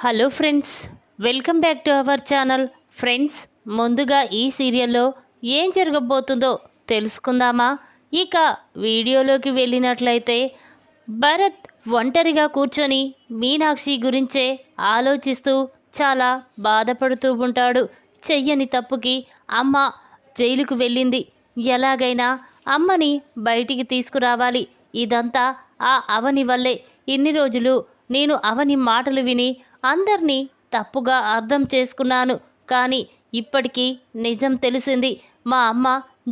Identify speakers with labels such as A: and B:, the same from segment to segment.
A: Hello friends, welcome back to our channel. Friends, ముందుగా ఈ సీరియల్లో ఏం జరగబోతుందో తెలుసుకుందామా? ఇక వీడియోలోకి వెళ్ళినట్లయితే భరత్ ఒంటరిగా కూర్చొని మీనాక్షి గురించే ఆలోచిస్తూ చాలా బాధపడుతూ ఉంటాడు. చెయ్యని తప్పుకి అమ్మ జైలుకు వెళ్ళింది. ఎలాగైనా అమ్మని బయటికి తీసుకురావాలి. ఇదంతా ఆ అవని వల్లే. ఇన్ని రోజులు నేను అవని మాటలు విని అందరినీ తప్పుగా అర్థం చేసుకున్నాను. కానీ ఇప్పటికీ నిజం తెలిసింది. మా అమ్మ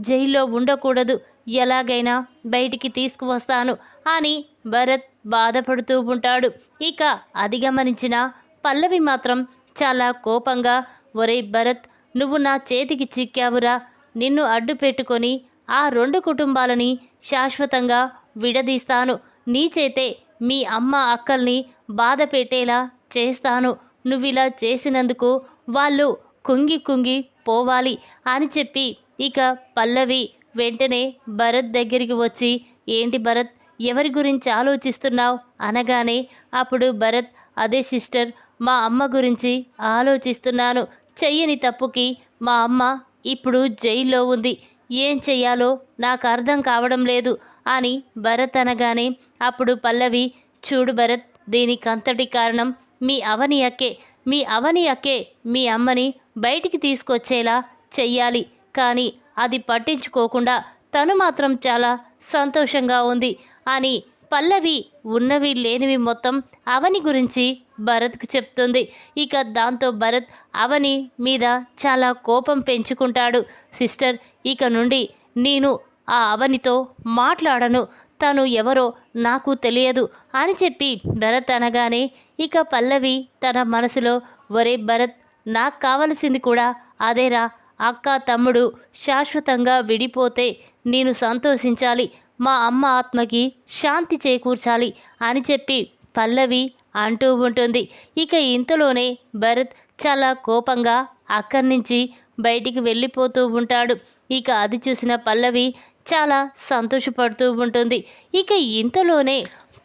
A: జైల్లో ఉండకూడదు. ఎలాగైనా బయటికి తీసుకువస్తాను అని భరత్ బాధపడుతూ ఉంటాడు. ఇక అది గమనించిన పల్లవి మాత్రం చాలా కోపంగా, ఒరే భరత్, నువ్వు నా చేతికి చిక్కావురా. నిన్ను అడ్డు పెట్టుకొని ఆ రెండు కుటుంబాలని శాశ్వతంగా విడదీస్తాను. నీ చేతే మీ అమ్మ అక్కల్ని బాధ పెట్టేలా చేస్తాను. నువ్విలా చేసినందుకు వాళ్ళు కుంగి కుంగి పోవాలి అని చెప్పి ఇక పల్లవి వెంటనే భరత్ దగ్గరికి వచ్చి, ఏంటి భరత్, ఎవరి గురించి ఆలోచిస్తున్నావు అనగానే అప్పుడు భరత్, అదే సిస్టర్, మా అమ్మ గురించి ఆలోచిస్తున్నాను. చెయ్యని తప్పుకి మా అమ్మ ఇప్పుడు జైల్లో ఉంది. ఏం చెయ్యాలో నాకు అర్థం కావడం లేదు అని భరత్ అనగానే అప్పుడు పల్లవి, చూడు భరత్, దీనికంతటి కారణం మీ అవని అక్కే. మీ అవని అక్కే మీ అమ్మని బయటికి తీసుకొచ్చేలా చెయ్యాలి. కానీ అది పట్టించుకోకుండా తను మాత్రం చాలా సంతోషంగా ఉంది అని పల్లవి ఉన్నవి లేనివి మొత్తం అవని గురించి భరత్కు చెప్తుంది. ఇక దాంతో భరత్ అవని మీద చాలా కోపం పెంచుకుంటాడు. సిస్టర్, ఇక నుండి నేను ఆ అవనితో మాట్లాడను. తను ఎవరో నాకు తెలియదు అని చెప్పి భరత్ అనగానే ఇక పల్లవి తన మనసులో, ఒరే భరత్, నాకు కావలసింది కూడా అదేరా. అక్క తమ్ముడు శాశ్వతంగా విడిపోతే నేను సంతోషించాలి. మా అమ్మ ఆత్మకి శాంతి చేకూర్చాలి అని చెప్పి పల్లవి అంటూ ఉంటుంది. ఇక ఇంతలోనే భరత్ చాలా కోపంగా అక్కడి నుంచి బయటికి వెళ్ళిపోతూ ఉంటాడు. ఇక అది చూసిన పల్లవి చాలా సంతోషపడుతూ ఉంటుంది. ఇక ఇంతలోనే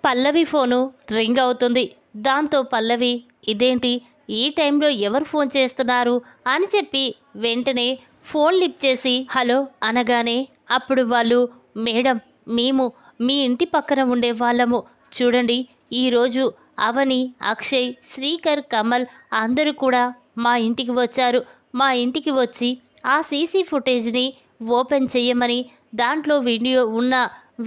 A: పల్లవి ఫోను రింగ్ అవుతుంది. దాంతో పల్లవి, ఇదేంటి ఈ టైంలో ఎవరు ఫోన్ చేస్తున్నారు అని చెప్పి వెంటనే ఫోన్ లిఫ్ట్ చేసి హలో అనగానే అప్పుడు వాళ్ళు, మేడం, మేము మీ ఇంటి పక్కన ఉండే వాళ్ళము. చూడండి, ఈరోజు అవని, అక్షయ్, శ్రీకర్, కమల్ అందరూ కూడా మా ఇంటికి వచ్చారు. మా ఇంటికి వచ్చి ఆ సీసీ ఫుటేజ్ని ఓపెన్ చెయ్యమని, దాంట్లో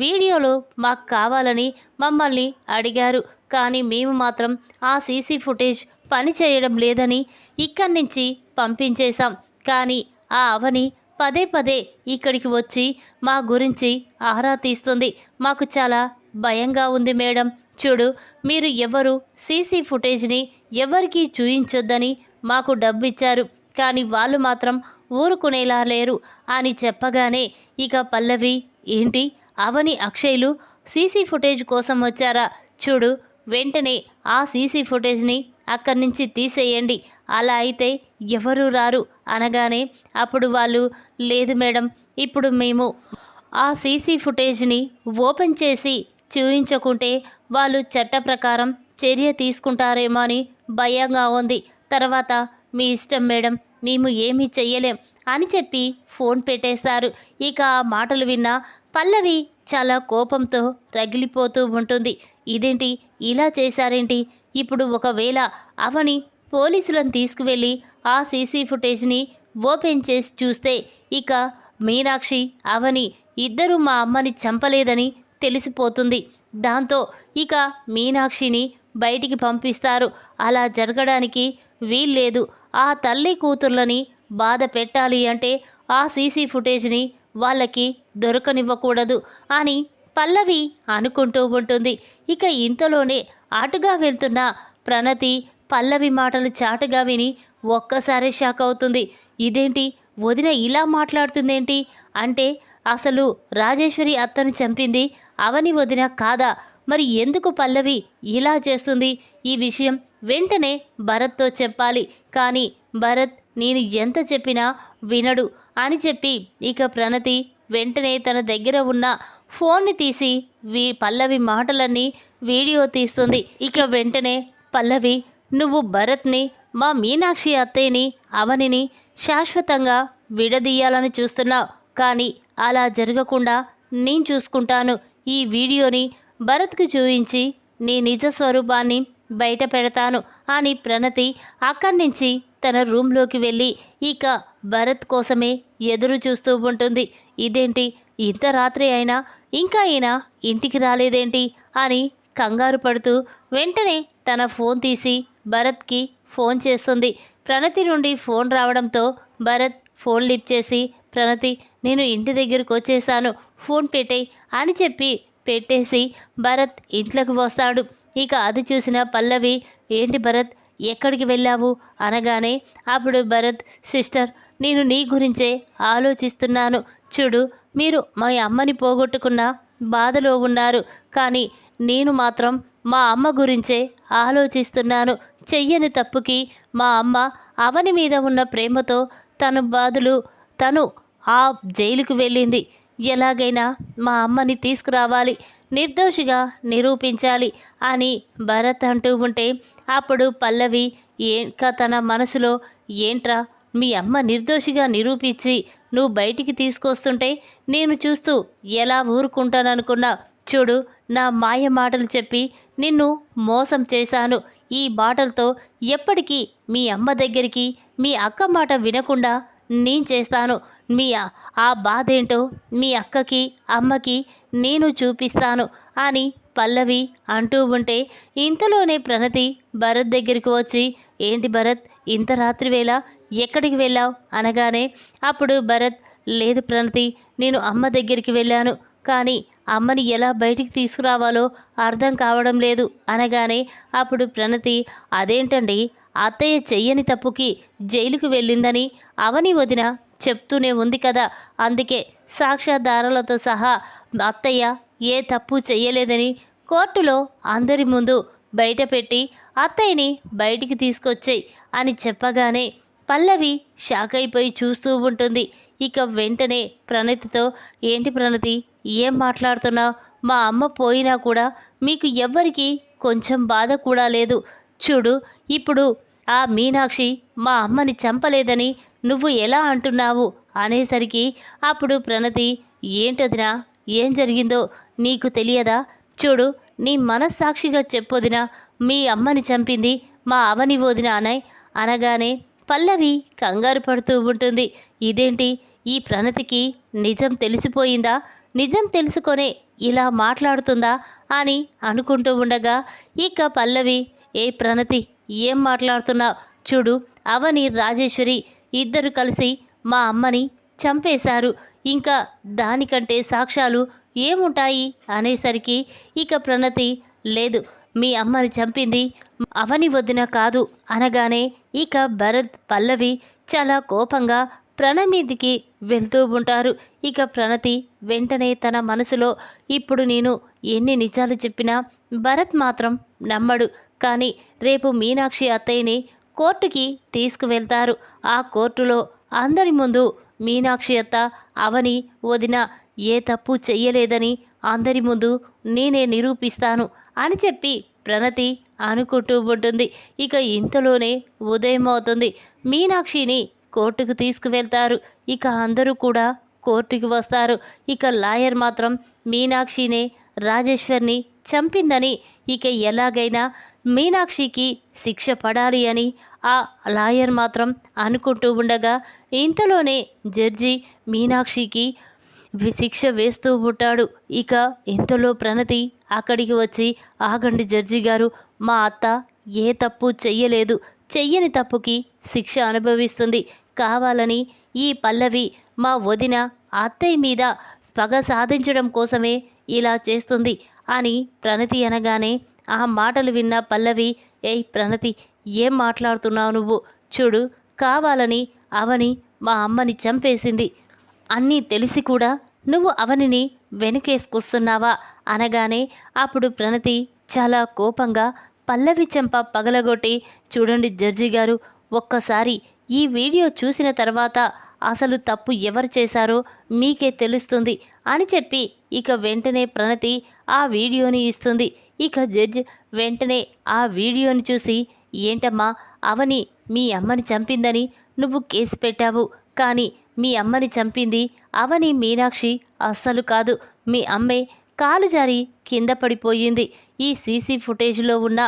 A: వీడియోలో మాకు కావాలని మమ్మల్ని అడిగారు. కానీ మేము మాత్రం ఆ సీసీ ఫుటేజ్ పని చేయడం లేదని ఇక్కడి నుంచి పంపించేశాం. కానీ ఆ అవని పదే పదే ఇక్కడికి వచ్చి మా గురించి ఆరా తీస్తుంది. మాకు చాలా భయంగా ఉంది మేడం. చూడు, మీరు ఎవరు సీసీ ఫుటేజ్ని ఎవరికీ చూయించొద్దని మాకు డబ్బు ఇచ్చారు. కానీ వాళ్ళు మాత్రం ఊరుకునేలా లేరు అని చెప్పగానే ఇక పల్లవి, ఏంటి, అవని, అక్షయ్లు సీసీ ఫుటేజ్ కోసం వచ్చారా? చూడు, వెంటనే ఆ సీసీ ఫుటేజ్ని అక్కడి నుంచి తీసేయండి. అలా అయితే ఎవరూ రారు అనగానే అప్పుడు వాళ్ళు, లేదు మేడం, ఇప్పుడు మేము ఆ సీసీ ఫుటేజ్ని ఓపెన్ చేసి చూయించకుంటే వాళ్ళు చట్ట ప్రకారం చర్య తీసుకుంటారేమో అని భయంగా ఉంది. తర్వాత మీ ఇష్టం మేడం, మేము ఏమీ చెయ్యలేం అని చెప్పి ఫోన్ పెట్టేశారు. ఇక ఆ మాటలు విన్న పల్లవి చాలా కోపంతో రగిలిపోతూ ఉంటుంది. ఇదేంటి, ఇలా చేశారేంటి? ఇప్పుడు ఒకవేళ అవని పోలీసులను తీసుకువెళ్ళి ఆ సీసీ ఫుటేజ్ని ఓపెన్ చేసి చూస్తే ఇక మీనాక్షి, అవని ఇద్దరూ మా అమ్మని చంపలేదని తెలిసిపోతుంది. దాంతో ఇక మీనాక్షిని బయటికి పంపిస్తారు. అలా జరగడానికి వీల్లేదు. ఆ తల్లి కూతుర్లని బాధ పెట్టాలి అంటే ఆ సీసీ ఫుటేజ్ని వాళ్ళకి దొరకనివ్వకూడదు అని పల్లవి అనుకుంటూ ఉంటుంది. ఇక ఇంతలోనే అటుగా వెళ్తున్న ప్రణతి పల్లవి మాటలు చాటుగా విని ఒక్కసారి షాక్ అవుతుంది. ఇదేంటి, వదిన ఇలా మాట్లాడుతుందేంటి? అంటే అసలు రాజేశ్వరి అత్తను చంపింది అవని వదిన కాదా? మరి ఎందుకు పల్లవి ఇలా చేస్తుంది? ఈ విషయం వెంటనే భరత్తో చెప్పాలి. కానీ భరత్ నేను ఎంత చెప్పినా వినడు అని చెప్పి ఇక ప్రణతి వెంటనే తన దగ్గర ఉన్న ఫోన్ని తీసి పల్లవి మాటలన్నీ వీడియో తీస్తుంది. ఇక వెంటనే పల్లవి, నువ్వు భరత్ని, మా మీనాక్షి అత్తయ్యని, అవనిని శాశ్వతంగా విడదీయాలని చూస్తున్నావు. కానీ అలా జరగకుండా నేను చూసుకుంటాను. ఈ వీడియోని భరత్కు చూపించి నీ నిజ స్వరూపాన్ని బయట పెడతాను అని ప్రణతి అక్కడి నుంచి తన రూమ్లోకి వెళ్ళి ఇక భరత్ కోసమే ఎదురు చూస్తూ ఉంటుంది. ఇదేంటి ఇంత రాత్రి అయినా ఇంకా ఈయన ఇంటికి రాలేదేంటి అని కంగారు పడుతూ వెంటనే తన ఫోన్ తీసి భరత్కి ఫోన్ చేస్తుంది. ప్రణతి నుండి ఫోన్ రావడంతో భరత్ ఫోన్ లిఫ్ట్ చేసి, ప్రణతి, నేను ఇంటి దగ్గరకు వచ్చేసాను, ఫోన్ పెట్టేయ్ అని చెప్పి పెట్టేసి భరత్ ఇంట్లోకి వస్తాడు. ఇక అది చూసిన పల్లవి, ఏంటి భరత్, ఎక్కడికి వెళ్ళావు అనగానే అప్పుడు భరత్, సిస్టర్, నేను నీ గురించే ఆలోచిస్తున్నాను. చూడు, మీరు మా అమ్మని పోగొట్టుకున్న బాధలో ఉన్నారు, కానీ నేను మాత్రం మా అమ్మ గురించే ఆలోచిస్తున్నాను. చెయ్యని తప్పుకి మా అమ్మ అవని మీద ఉన్న ప్రేమతో తను ఆ జైలుకు వెళ్ళింది. ఎలాగైనా మా అమ్మని తీసుకురావాలి, నిర్దోషిగా నిరూపించాలి అని భరత్ అంటూ ఉంటే అప్పుడు పల్లవి తన మనసులో, ఏంట్రా, మీ అమ్మ నిర్దోషిగా నిరూపించి నువ్వు బయటికి తీసుకొస్తుంటే నేను చూస్తూ ఎలా ఊరుకుంటాననుకున్నా. చూడు, నా మాయ మాటలు చెప్పి నిన్ను మోసం చేశాను. ఈ మాటలతో ఎప్పటికీ మీ అమ్మ దగ్గరికి మీ అక్క మాట వినకుండా నేను చేస్తాను. ఆ బాధ ఏంటో మీ అక్కకి అమ్మకి నేను చూపిస్తాను అని పల్లవి అంటూ ఉంటే ఇంతలోనే ప్రణతి భరత్ దగ్గరికి వచ్చి, ఏంటి భరత్, ఇంత రాత్రి వేళ ఎక్కడికి వెళ్ళావు అనగానే అప్పుడు భరత్, లేదు ప్రణతి, నేను అమ్మ దగ్గరికి వెళ్ళాను, కానీ అమ్మని ఎలా బయటికి తీసుకురావాలో అర్థం కావడం లేదు అనగానే అప్పుడు ప్రణతి, అదేంటండి, అత్తయ్య చెయ్యని తప్పుకి జైలుకు వెళ్ళిందని అవని వదిన చెప్తూనే ఉంది కదా, అందుకే సాక్ష్యాధారాలతో సహా అత్తయ్య ఏ తప్పు చెయ్యలేదని కోర్టులో అందరి ముందు బయటపెట్టి అత్తయ్యని బయటికి తీసుకొచ్చేయి అని చెప్పగానే పల్లవి షాక్ అయిపోయి చూస్తూ ఉంటుంది. ఇక వెంటనే ప్రణతితో, ఏంటి ప్రణతి, ఏం మాట్లాడుతున్నావు? మా అమ్మ పోయినా కూడా మీకు ఎవ్వరికీ కొంచెం బాధ కూడా లేదు. చూడు, ఇప్పుడు ఆ మీనాక్షి మా అమ్మని చంపలేదని నువ్వు ఎలా అంటున్నావు అనేసరికి అప్పుడు ప్రణతి, ఏంటదినా, ఏం జరిగిందో నీకు తెలియదా? చూడు, నీ మనస్సాక్షిగా చెప్పొదినా, మీ అమ్మని చంపింది మా అవని వదిన అనగానే పల్లవి కంగారు పడుతూ ఉంటుంది. ఇదేంటి, ఈ ప్రణతికి నిజం తెలిసిపోయిందా? నిజం తెలుసుకొనే ఇలా మాట్లాడుతుందా అని అనుకుంటూ ఉండగా ఇక పల్లవి, ఏ ప్రణతి, ఏం మాట్లాడుతున్నావు? చూడు, అవని రాజేశ్వరి ఇద్దరు కలిసి మా అమ్మని చంపేశారు, ఇంకా దానికంటే సాక్ష్యాలు ఏముంటాయి అనేసరికి ఇక ప్రణతి, లేదు, మీ అమ్మని చంపింది అవని వదిన కాదు అనగానే ఇక భరత్ పల్లవి చాలా కోపంగా ప్రణమీదికి వెళ్తూ ఉంటారు. ఇక ప్రణతి వెంటనే తన మనసులో, ఇప్పుడు నేను ఎన్ని నిజాలు చెప్పినా భరత్ మాత్రం నమ్మడు, కానీ రేపు మీనాక్షి అత్తయ్యని కోర్టుకి తీసుకువెళ్తారు. ఆ కోర్టులో అందరి ముందు మీనాక్షి అత్త అవని వదిన ఏ తప్పు చెయ్యలేదని అందరి ముందు నేనే నిరూపిస్తాను అని చెప్పి ప్రణతి అనుకుంటూ ఉంటుంది. ఇక ఇంతలోనే ఉదయం అవుతుంది. మీనాక్షిని కోర్టుకు తీసుకువెళ్తారు. ఇక అందరూ కూడా కోర్టుకి వస్తారు. ఇక లాయర్ మాత్రం మీనాక్షినే రాజేశ్వర్ని చంపిందని, ఇక ఎలాగైనా మీనాక్షికి శిక్ష పడాలి అని ఆ లాయర్ మాత్రం అనుకుంటూ ఉండగా ఇంతలోనే జడ్జి మీనాక్షికి శిక్ష వేస్తూ ఉంటాడు. ఇక ఇంతలో ప్రణతి అక్కడికి వచ్చి, ఆగండి జడ్జి గారు, మా అత్త ఏ తప్పు చెయ్యలేదు, చెయ్యని తప్పుకి శిక్ష అనుభవిస్తుంది, కావాలని ఈ పల్లవి మా వదిన అత్తయ్య మీద పగ సాధించడం కోసమే ఇలా చేస్తుంది అని ప్రణతి అనగానే ఆ మాటలు విన్న పల్లవి, ఏయ్ ప్రణతి, ఏం మాట్లాడుతున్నావు నువ్వు? చూడు, కావాలని అవని మా అమ్మని చంపేసింది, అన్నీ తెలిసి కూడా నువ్వు అవనిని వెనుకేసుకొస్తున్నావా అనగానే అప్పుడు ప్రణతి చాలా కోపంగా పల్లవి చెంప పగలగొట్టి, చూడండి జడ్జి గారు, ఒక్కసారి ఈ వీడియో చూసిన తర్వాత అసలు తప్పు ఎవరు చేశారో మీకే తెలుస్తుంది అని చెప్పి ఇక వెంటనే ప్రణతి ఆ వీడియోని ఇస్తుంది. ఇక జడ్జ్ వెంటనే ఆ వీడియోని చూసి, ఏంటమ్మా అవని మీ అమ్మని చంపిందని నువ్వు కేసు పెట్టావు, కానీ మీ అమ్మని చంపింది అవని మీనాక్షి అస్సలు కాదు. మీ అమ్మే కాలు జారి కింద పడిపోయింది. ఈ సీసీ ఫుటేజ్లో ఉన్న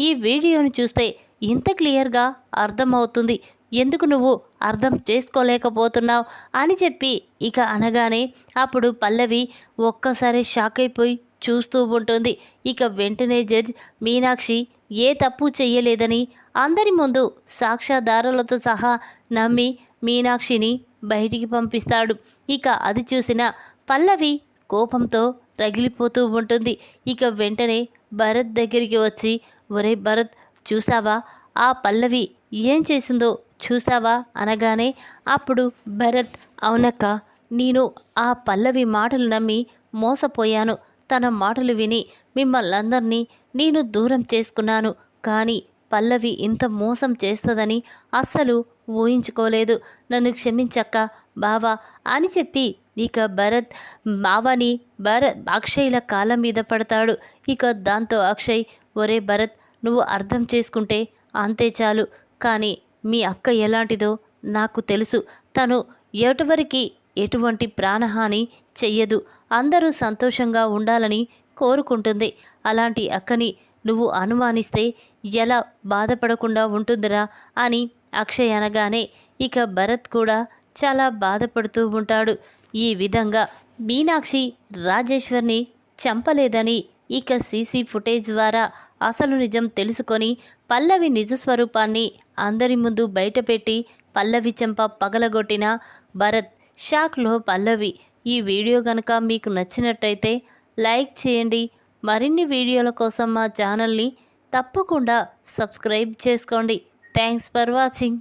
A: ఈ వీడియోని చూస్తే ఇంత క్లియర్గా అర్థమవుతుంది. ఎందుకు నువ్వు అర్థం చేసుకోలేకపోతున్నావు అని చెప్పి ఇక అనగానే అప్పుడు పల్లవి ఒక్కసారి షాక్ అయిపోయి చూస్తూ ఉంటుంది. ఇక వెంటనే జడ్జ్ మీనాక్షి ఏ తప్పు చెయ్యలేదని అందరి ముందు సాక్ష్యాధారాలతో సహా నమ్మి మీనాక్షిని బయటికి పంపిస్తాడు. ఇక అది చూసిన పల్లవి కోపంతో రగిలిపోతూ ఉంటుంది. ఇక వెంటనే భరత్ దగ్గరికి వచ్చి, ఒరే భరత్, చూసావా ఆ పల్లవి ఏం చేసిందో చూసావా అనగానే అప్పుడు భరత్, అవునక్క, నేను ఆ పల్లవి మాటలు నమ్మి మోసపోయాను. తన మాటలు విని మిమ్మల్నందరినీ నేను దూరం చేసుకున్నాను. కానీ పల్లవి ఇంత మోసం చేస్తుందని అస్సలు ఊహించుకోలేదు. నన్ను క్షమించక్క బావా అని చెప్పి ఇక భరత్ బావని అక్షయ్ల కాళ్ళ మీద పడతాడు. ఇక దాంతో అక్షయ్, ఒరే భరత్, నువ్వు అర్థం చేసుకుంటే అంతే చాలు. కానీ మీ అక్క ఎలాంటిదో నాకు తెలుసు. తను ఎటువరికి ఎటువంటి ప్రాణహాని చెయ్యదు. అందరూ సంతోషంగా ఉండాలని కోరుకుంటుంది. అలాంటి అక్కని నువ్వు అనుమానిస్తే ఎలా బాధపడకుండా ఉంటుందిరా అని అక్షయ్ అనగానే ఇక భరత్ కూడా చాలా బాధపడుతూ ఉంటాడు. ఈ విధంగా మీనాక్షి రాజేశ్వర్ని చంపలేదని ఇక సీసీ ఫుటేజ్ ద్వారా అసలు నిజం తెలుసుకొని పల్లవి నిజస్వరూపాన్ని అందరి ముందు బయటపెట్టి పల్లవి చెంప పగలగొట్టిన భరత్. షాక్లో పల్లవి. ఈ వీడియో కనుక మీకు నచ్చినట్టయితే లైక్ చేయండి. మరిన్ని వీడియోల కోసం మా ఛానల్ని తప్పకుండా సబ్స్క్రైబ్ చేసుకోండి. Thanks for watching.